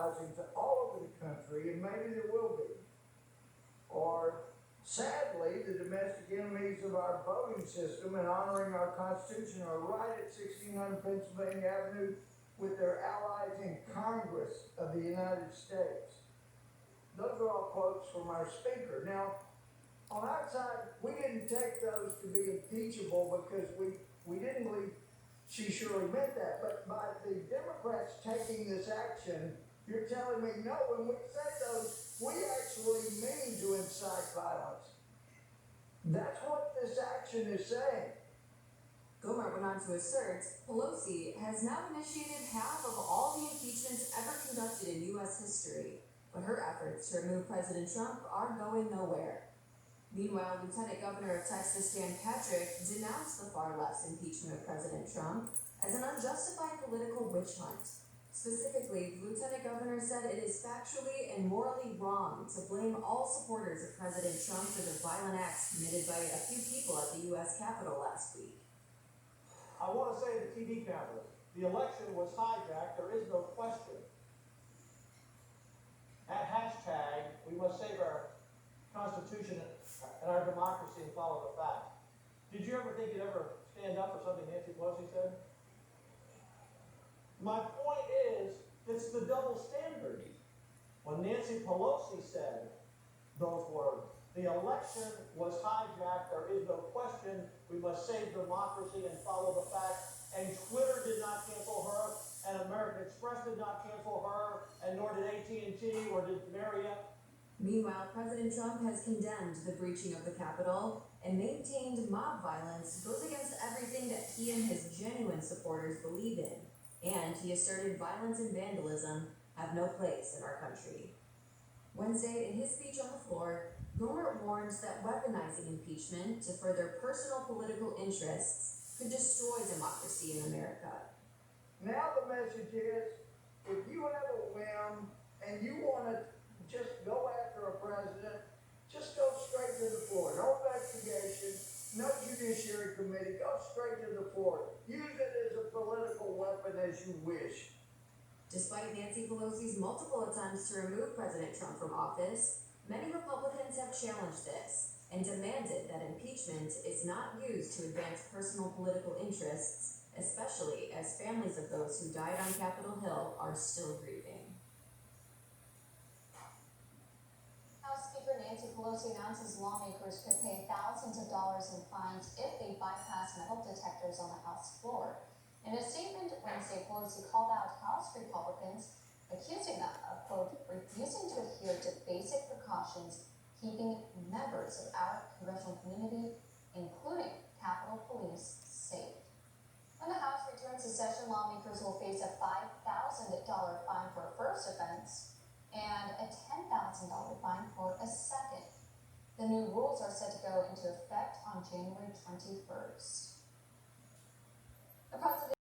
advertising to all over the country, and maybe there will be. Or, sadly, the domestic enemies of our voting system and honoring our Constitution are right at 1600 Pennsylvania Avenue with their allies in Congress of the United States. Those are all quotes from our speaker. Now, on our side, we didn't take those to be impeachable because we didn't believe she surely meant that. But by the Democrats taking this action, you're telling me, no, when we said those, we actually mean to incite violence. That's what this action is saying. Gohmert went on to assert Pelosi has now initiated half of all the impeachments ever conducted in U.S. history, but her efforts to remove President Trump are going nowhere. Meanwhile, Lieutenant Governor of Texas Dan Patrick denounced the far left's impeachment of President Trump as an unjustified political witch hunt. Specifically, the Lieutenant Governor said it is factually and morally wrong to blame all supporters of President Trump for the violent acts committed by a few people at the U.S. Capitol last week. I want to say to the TV cameras, the election was hijacked, there is no question. At hashtag, we must save our Constitution and our democracy and follow the facts. Did you ever think you'd ever stand up for something Nancy Pelosi said? My point is, it's the double standard. When Nancy Pelosi said those words, the election was hijacked, there is no question, we must save democracy and follow the facts, and Twitter did not cancel her, and American Express did not cancel her, and nor did AT&T or did Marriott. Meanwhile, President Trump has condemned the breaching of the Capitol and maintained mob violence goes against everything that he and his genuine supporters believe in. And he asserted violence and vandalism have no place in our country. Wednesday, in his speech on the floor, Gohmert warned that weaponizing impeachment to further personal political interests could destroy democracy in America. Now the message is, if you have a whim and you want to just go after a president, just go straight to the floor. No investigation, no judiciary committee, go straight to the floor. Use it as a political weapon as you wish. Despite Nancy Pelosi's multiple attempts to remove President Trump from office, many Republicans have challenged this and demanded that impeachment is not used to advance personal political interests, especially as families of those who died on Capitol Hill are still grieving. House Speaker Nancy Pelosi announces lawmakers could pay thousands of dollars in fines if they bypass metal detectors on the House floor. In a statement Wednesday, Pelosi called out House Republicans, accusing them of, quote, refusing to adhere to basic precautions keeping members of our congressional community, including Capitol Police, safe. When the House returns to session, lawmakers will face a $5,000 fine for a first offense and a $10,000 fine for a second. The new rules are set to go into effect on January 21st. The president